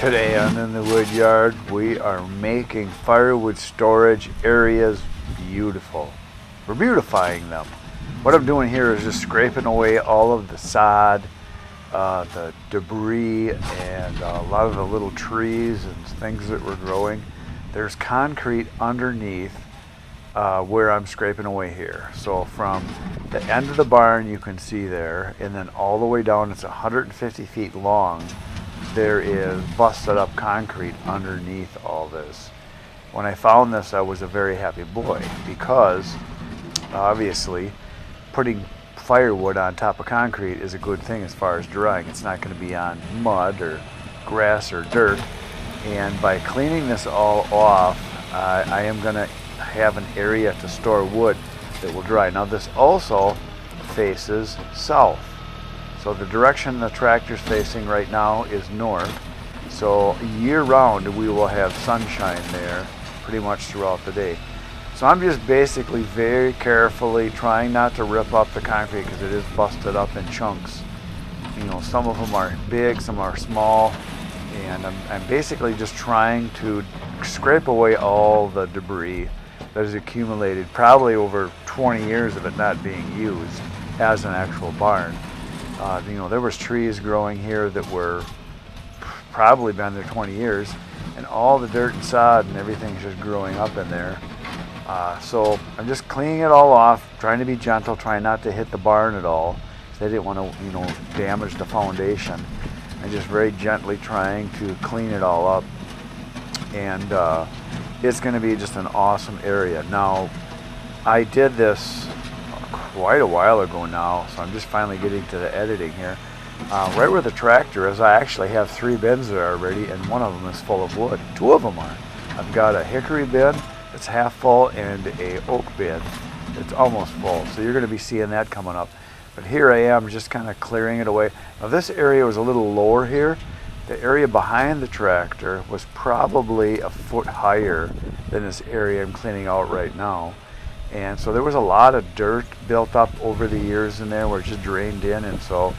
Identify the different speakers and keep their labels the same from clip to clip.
Speaker 1: Today on In the Wood Yard, we are making firewood storage areas beautiful. We're beautifying them. What I'm doing here is just scraping away all of the sod, the debris, and a lot of the little trees and things that were growing. There's concrete underneath where I'm scraping away here. So from the end of the barn you can see there, and then all the way down, it's 150 feet long. There is busted up concrete underneath all this. When I found this, I was a very happy boy because obviously putting firewood on top of concrete is a good thing as far as drying. It's not going to be on mud or grass or dirt. And by cleaning this all off, I am going to have an area to store wood that will dry. Now this also faces south. So the direction the tractor's facing right now is north. So year-round we will have sunshine there pretty much throughout the day. So I'm just basically very carefully trying not to rip up the concrete because it is busted up in chunks. You know, some of them are big, some are small, and I'm basically just trying to scrape away all the debris that is accumulated probably over 20 years of it not being used as an actual barn. You know, there was trees growing here that were probably been there 20 years, and all the dirt and sod and everything's just growing up in there. So I'm just cleaning it all off, trying to be gentle, trying not to hit the barn at all. I didn't want to, you know, damage the foundation. I'm just very gently trying to clean it all up, and it's going to be just an awesome area. Now, I did this quite a while ago now, so I'm just finally getting to the editing here. Right where the tractor is, I actually have 3 bins there already, and one of them is full of wood. 2 of them are. I've got a hickory bin that's half full and a oak bin that's almost full, so you're going to be seeing that coming up. But here I am just kind of clearing it away. Now this area was a little lower here. The area behind the tractor was probably a foot higher than this area I'm cleaning out right now. And so there was a lot of dirt built up over the years in there where it just drained in. And so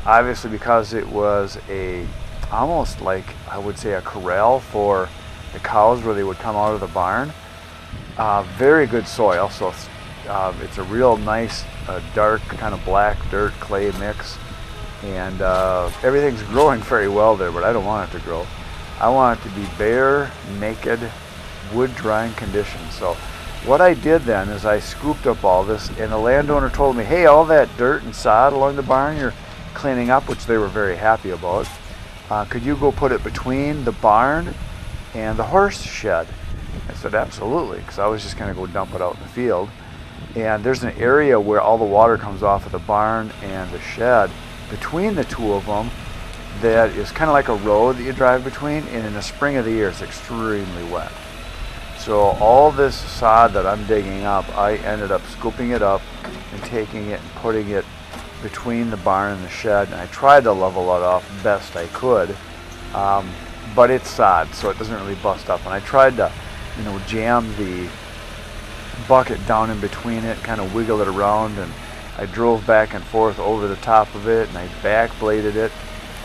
Speaker 1: obviously because it was almost like, I would say, a corral for the cows where they would come out of the barn, very good soil. So it's a real nice dark kind of black dirt clay mix. And everything's growing very well there, but I don't want it to grow. I want it to be bare, naked, wood drying conditions. So what I did then is I scooped up all this, and the landowner told me, hey, all that dirt and sod along the barn you're cleaning up, which they were very happy about, could you go put it between the barn and the horse shed? I said, absolutely, because I was just going to go dump it out in the field. And there's an area where all the water comes off of the barn and the shed between the 2 of them that is kind of like a road that you drive between, and in the spring of the year it's extremely wet. So all this sod that I'm digging up, I ended up scooping it up and taking it and putting it between the barn and the shed, and I tried to level it off best I could, but it's sod, so it doesn't really bust up. And I tried to, you know, jam the bucket down in between it, kind of wiggle it around, and I drove back and forth over the top of it, and I back bladed it,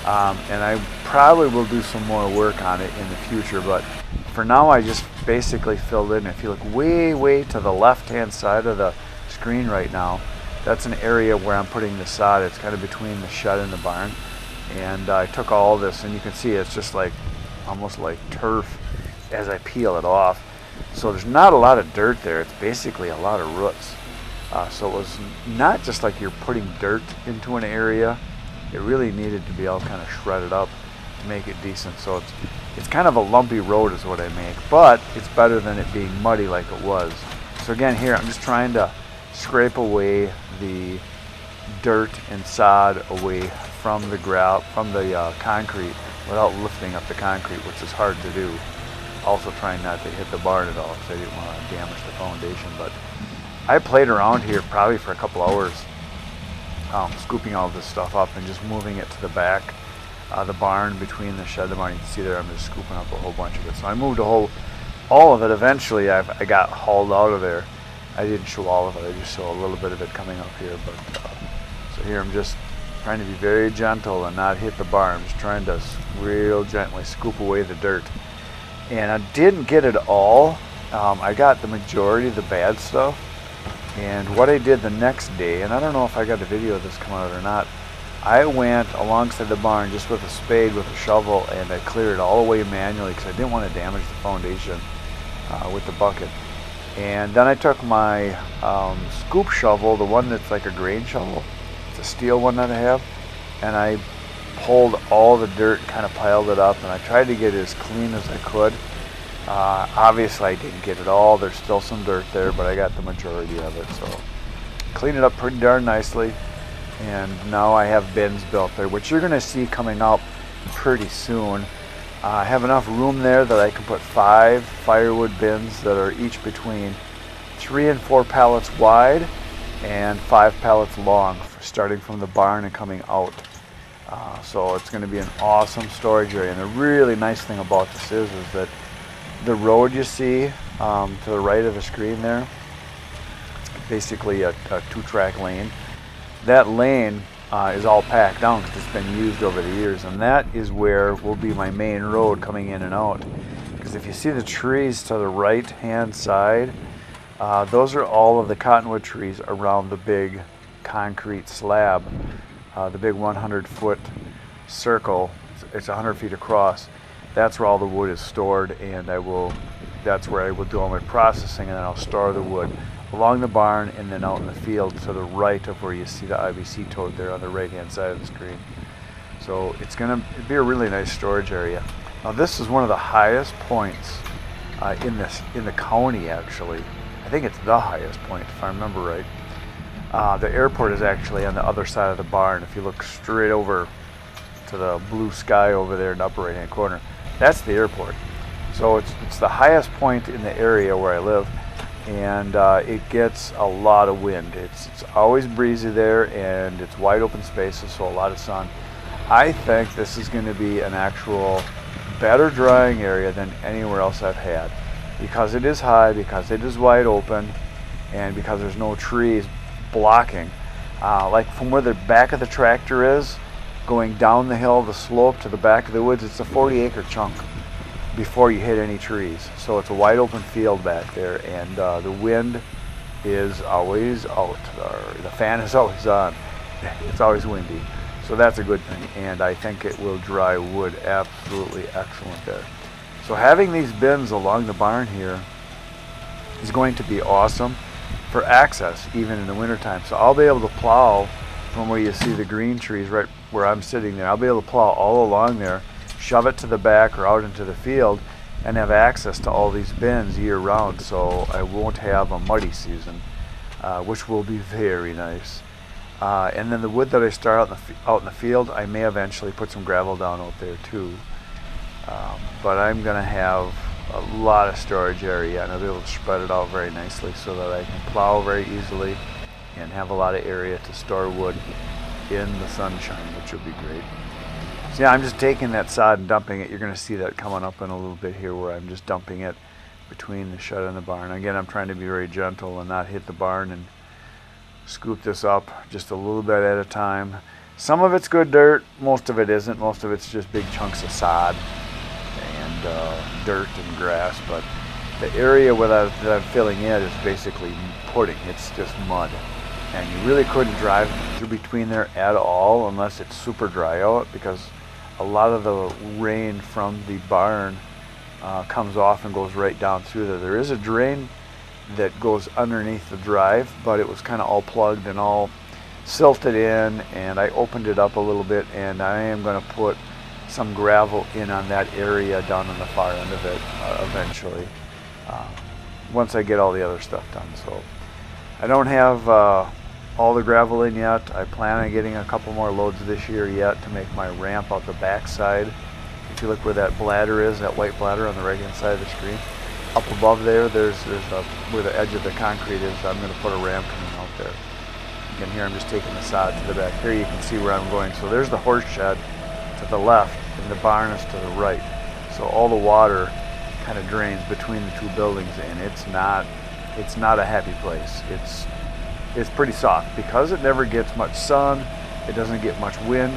Speaker 1: and I probably will do some more work on it in the future, but for now I just basically filled in. If you look way to the left hand side of the screen right now, that's an area where I'm putting the sod. It's kind of between the shed and the barn, and I took all this, and you can see it's just like almost like turf as I peel it off. So there's not a lot of dirt there. It's basically a lot of roots. So it was not just like you're putting dirt into an area. It really needed to be all kind of shredded up to make it decent. So it's kind of a lumpy road is what I make, but it's better than it being muddy like it was. So again, here I'm just trying to scrape away the dirt and sod away from the concrete without lifting up the concrete, which is hard to do. Also trying not to hit the barn at all because I didn't want to damage the foundation. But I played around here probably for a couple hours, scooping all this stuff up and just moving it to the back, the barn between the shed and the barn. You can see there I'm just scooping up a whole bunch of it. So I moved all of it. Eventually I got hauled out of there. I didn't show all of it. I just show a little bit of it coming up here. But so here I'm just trying to be very gentle and not hit the barn. I'm just trying to real gently scoop away the dirt. And I didn't get it all. I got the majority of the bad stuff. And what I did the next day, and I don't know if I got a video of this come out or not, I went alongside the barn just with a spade, with a shovel, and I cleared it all away manually because I didn't want to damage the foundation with the bucket. And then I took my scoop shovel, the one that's like a grain shovel, it's a steel one that I have, and I pulled all the dirt, kind of piled it up, and I tried to get it as clean as I could. Obviously I didn't get it all, there's still some dirt there, but I got the majority of it, so cleaned it up pretty darn nicely. And now I have bins built there, which you're going to see coming up pretty soon. I have enough room there that I can put 5 firewood bins that are each between 3 and 4 pallets wide and 5 pallets long, starting from the barn and coming out. So it's going to be an awesome storage area. And the really nice thing about this is that the road you see to the right of the screen there, it's basically a 2-track lane. That lane is all packed down because it's been used over the years, and that is where will be my main road coming in and out. Because if you see the trees to the right hand side, those are all of the cottonwood trees around the big concrete slab, the big 100-foot circle. It's 100 feet across. That's where all the wood is stored, and that's where I will do all my processing, and then I'll store the wood along the barn and then out in the field to the right of where you see the IBC toad there on the right hand side of the screen. So it's going to be a really nice storage area. Now this is one of the highest points in the county, actually. I think it's the highest point if I remember right. The airport is actually on the other side of the barn. If you look straight over to the blue sky over there in the upper right hand corner, that's the airport. So it's the highest point in the area where I live. And it gets a lot of wind. It's always breezy there, and it's wide open spaces, so a lot of sun. I think this is going to be an actual better drying area than anywhere else I've had, because it is high, because it is wide open, and because there's no trees blocking. Like from where the back of the tractor is, going down the hill, the slope to the back of the woods, it's a 40-acre chunk before you hit any trees. So it's a wide open field back there, and the wind is always out, or the fan is always on. It's always windy. So that's a good thing, and I think it will dry wood absolutely excellent there. So having these bins along the barn here is going to be awesome for access even in the wintertime. So I'll be able to plow from where you see the green trees right where I'm sitting there. I'll be able to plow all along there, shove it to the back or out into the field, and have access to all these bins year round, so I won't have a muddy season, which will be very nice. And then the wood that I start out in the field, I may eventually put some gravel down out there too. But I'm going to have a lot of storage area, and I'll be able to spread it out very nicely so that I can plow very easily and have a lot of area to store wood in the sunshine, which will be great. So yeah, I'm just taking that sod and dumping it. You're going to see that coming up in a little bit here, where I'm just dumping it between the shed and the barn. Again, I'm trying to be very gentle and not hit the barn, and scoop this up just a little bit at a time. Some of it's good dirt, most of it isn't. Most of it's just big chunks of sod and dirt and grass, but the area that I'm filling in is basically pudding. It's just mud, and you really couldn't drive through between there at all unless it's super dry out, because a lot of the rain from the barn comes off and goes right down through there. There is a drain that goes underneath the drive, but it was kind of all plugged and all silted in, and I opened it up a little bit, and I am going to put some gravel in on that area down on the far end of it eventually, once I get all the other stuff done. So I don't have all the gravel in yet. I plan on getting a couple more loads this year yet to make my ramp out the back side. If you look where that bladder is, that white bladder on the right hand side of the screen, up above there, there's where the edge of the concrete is. I'm going to put a ramp coming out there. Again, here I'm just taking the sod to the back. Here you can see where I'm going. So there's the horse shed to the left, and the barn is to the right. So all the water kind of drains between the two buildings, and it's not a happy place. It's pretty soft because it never gets much sun. It doesn't get much wind.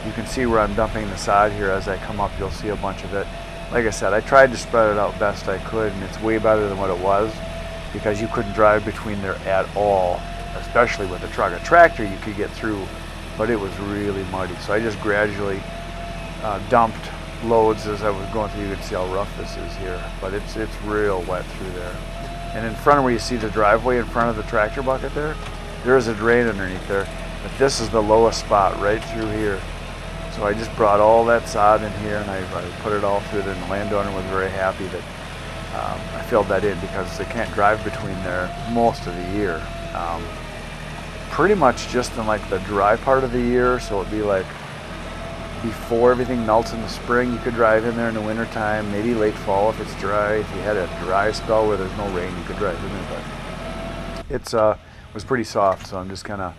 Speaker 1: You can see where I'm dumping the sod here. As I come up, you'll see a bunch of it. Like I said, I tried to spread it out best I could, and it's way better than what it was, because you couldn't drive between there at all, especially with a truck. A tractor you could get through, but it was really muddy. So I just gradually dumped loads as I was going through. You can see how rough this is here, but it's real wet through there. And in front of where you see the driveway in front of the tractor bucket there is a drain underneath there, but this is the lowest spot right through here. So I just brought all that sod in here, and I put it all through there, and the landowner was very happy that I filled that in, because they can't drive between there most of the year. Pretty much just in like the dry part of the year, so it'd be like before everything melts in the spring, you could drive in there in the wintertime, maybe late fall if it's dry. If you had a dry spell where there's no rain, you could drive in there, but it was pretty soft, so I'm just kind of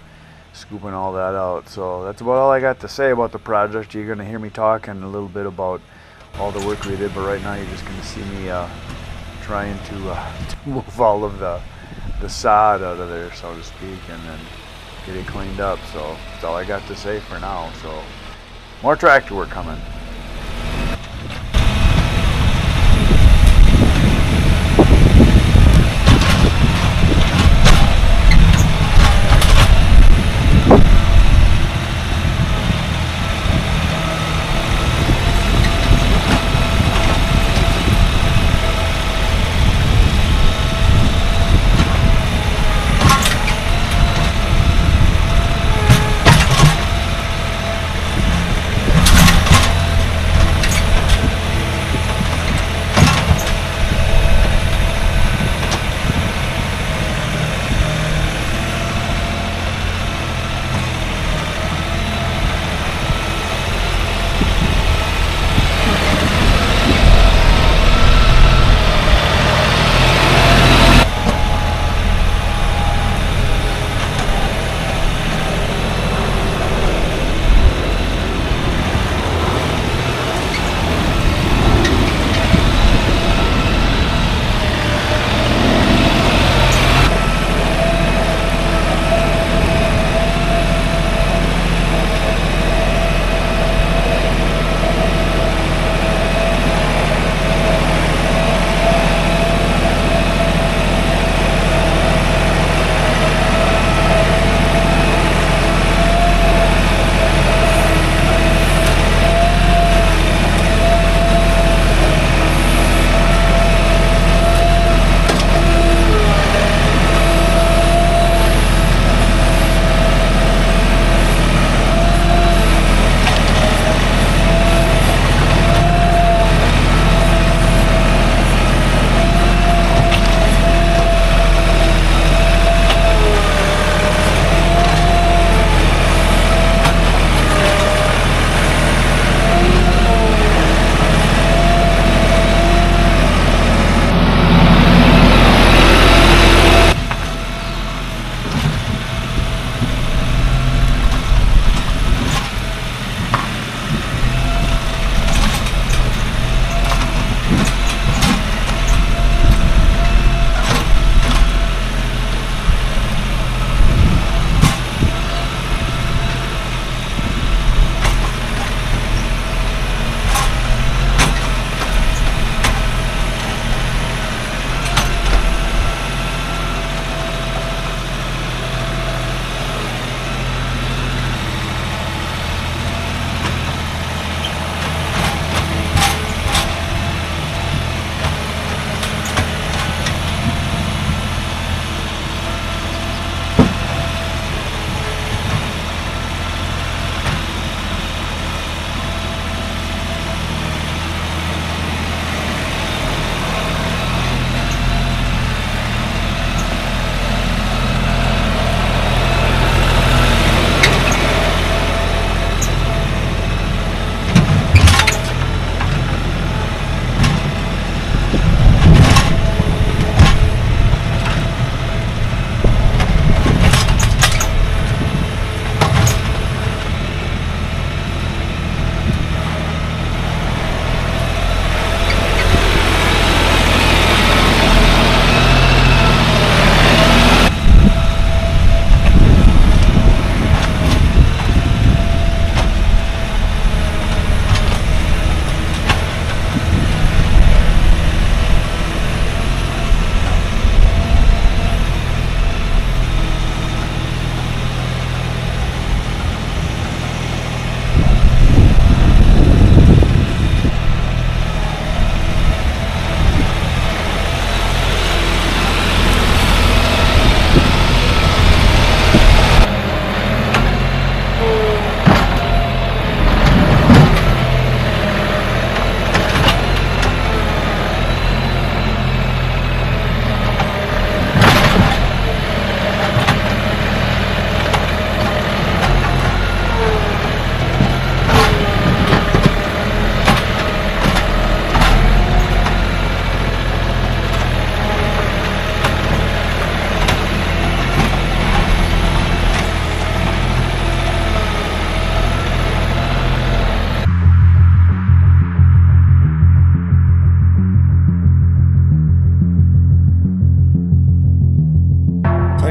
Speaker 1: scooping all that out. So that's about all I got to say about the project. You're going to hear me talking a little bit about all the work we did, but right now you're just going to see me trying to move all of the sod out of there, so to speak, and then get it cleaned up. So that's all I got to say for now. So more tractor work coming.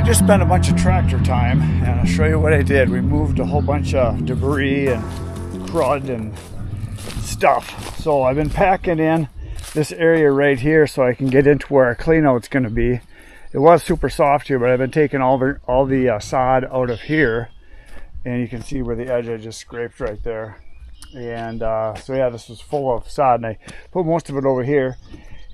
Speaker 1: just spent a bunch of tractor time, and I'll show you what I did. We moved a whole bunch of debris and crud and stuff. So I've been packing in this area right here so I can get into where our clean out's going to be. It was super soft here, but I've been taking all the sod out of here, and you can see where the edge I just scraped right there. And so yeah, this was full of sod, and I put most of it over here.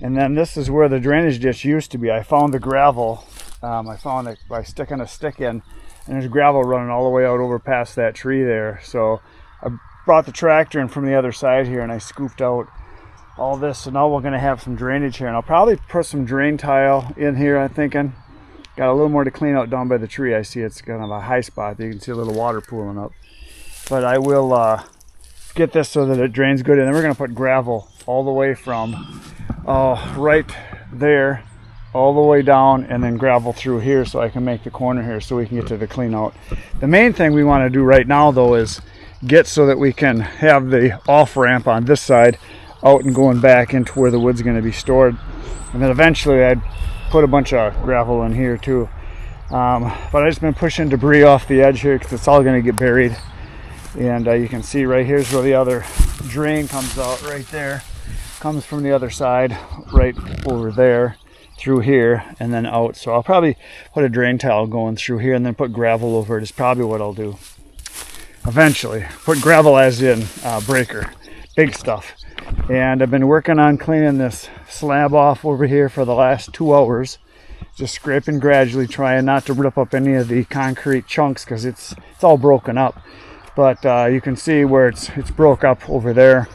Speaker 1: And then this is where the drainage ditch used to be. I found the gravel. I found it by sticking a stick in, and there's gravel running all the way out over past that tree there. So I brought the tractor in from the other side here, and I scooped out all this. So now we're going to have some drainage here, and I'll probably put some drain tile in here, I'm thinking. Got a little more to clean out down by the tree. I see it's kind of a high spot there. You can see a little water pooling up. But I will get this so that it drains good, and then we're going to put gravel all the way from right there all the way down, and then gravel through here so I can make the corner here so we can get to the clean out. The main thing we want to do right now though is get so that we can have the off ramp on this side out and going back into where the wood's going to be stored. And then eventually I'd put a bunch of gravel in here too. But I've just been pushing debris off the edge here because it's all going to get buried. And you can see right here's where the other drain comes out right there. Comes from the other side right over there through here and then out. So I'll probably put a drain tile going through here and then put gravel over it is probably what I'll do eventually. Put gravel as in breaker, big stuff. And I've been working on cleaning this slab off over here for the last 2 hours, just scraping gradually, trying not to rip up any of the concrete chunks because it's all broken up. But you can see where it's broke up over there.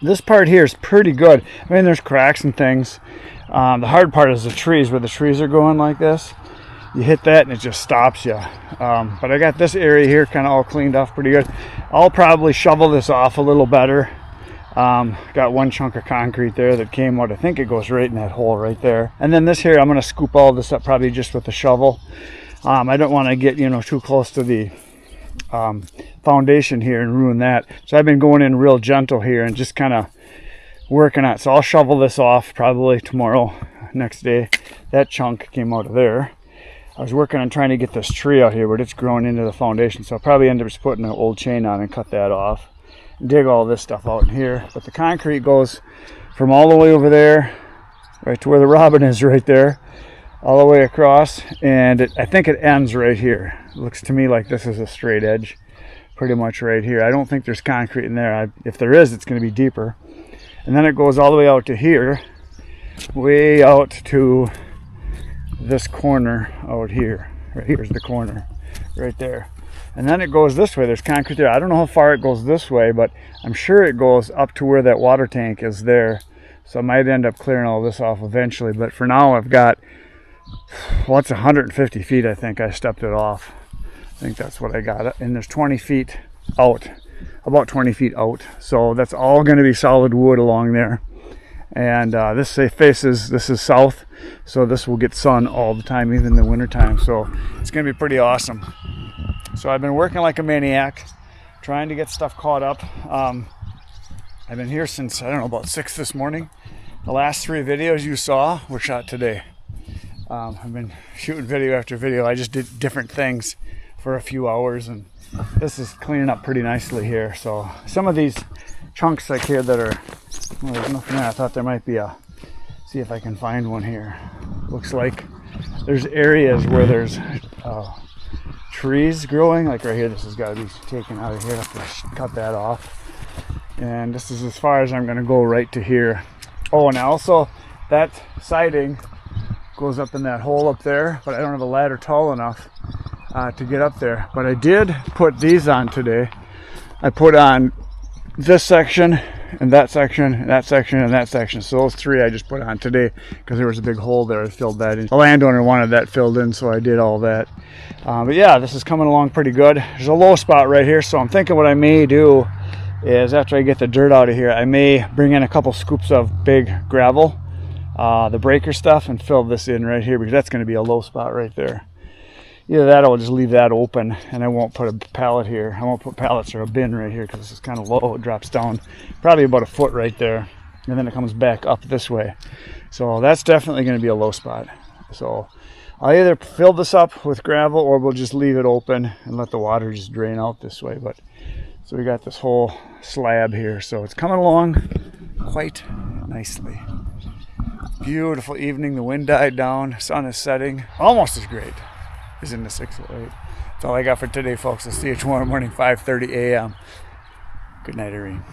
Speaker 1: This part here is pretty good. I mean, there's cracks and things. The hard part is the trees, where the trees are going like this. You hit that and it just stops you. But I got this area here kind of all cleaned off pretty good. I'll probably shovel this off a little better. Got one chunk of concrete there that came out. I think it goes right in that hole right there. And then this here, I'm going to scoop all this up probably just with a shovel. I don't want to get, too close to the foundation here and ruin that. So I've been going in real gentle here and just kind of working on it. So I'll shovel this off probably tomorrow, next day. That chunk came out of there. I was working on trying to get this tree out here, but it's growing into the foundation. So I'll probably end up just putting an old chain on and cut that off. And dig all this stuff out in here. But the concrete goes from all the way over there, right to where the robin is right there, all the way across. And I think it ends right here. It looks to me like this is a straight edge, pretty much right here. I don't think there's concrete in there. If there is, it's going to be deeper. And then it goes all the way out to here, way out to this corner out here. Right here's the corner, right there. And then it goes this way. There's concrete there. I don't know how far it goes this way, but I'm sure it goes up to where that water tank is there. So I might end up clearing all this off eventually. But for now, I've got, well, it's 150 feet, I think. I stepped it off. I think that's what I got. And there's 20 feet out, about 20 feet out. So that's all going to be solid wood along there. And this is south, so this will get sun all the time, even in the wintertime. So it's going to be pretty awesome. So I've been working like a maniac, trying to get stuff caught up. I've been here since, I don't know, about 6 this morning. The last 3 videos you saw were shot today. I've been shooting video after video. I just did different things for a few hours, and this is cleaning up pretty nicely here. So some of these chunks like here that are, well, there's nothing there. I thought there might be see if I can find one here. Looks like there's areas where there's trees growing, like right here. This has got to be taken out of here. I have to cut that off. And this is as far as I'm going to go, right to here. Oh, and also that siding goes up in that hole up there, but I don't have a ladder tall enough to get up there. But I did put these on today. I put on this section and that section and that section and that section. So those 3 I just put on today because there was a big hole there. I filled that in. The landowner wanted that filled in, so I did all that. But yeah, this is coming along pretty good. There's a low spot right here, so I'm thinking what I may do is after I get the dirt out of here, I may bring in a couple scoops of big gravel, the breaker stuff, and fill this in right here because that's going to be a low spot right there. Either that or I'll just leave that open and I won't put a pallet here. I won't put pallets or a bin right here because it's kind of low. It drops down probably about a foot right there, and then it comes back up this way. So that's definitely going to be a low spot. So I'll either fill this up with gravel or we'll just leave it open and let the water just drain out this way. But so we got this whole slab here, so it's coming along quite nicely. Beautiful evening. The wind died down. Sun is setting. Almost as great as in the 608. That's all I got for today, folks. I'll see you tomorrow morning, 5:30 a.m. Good night, Irene.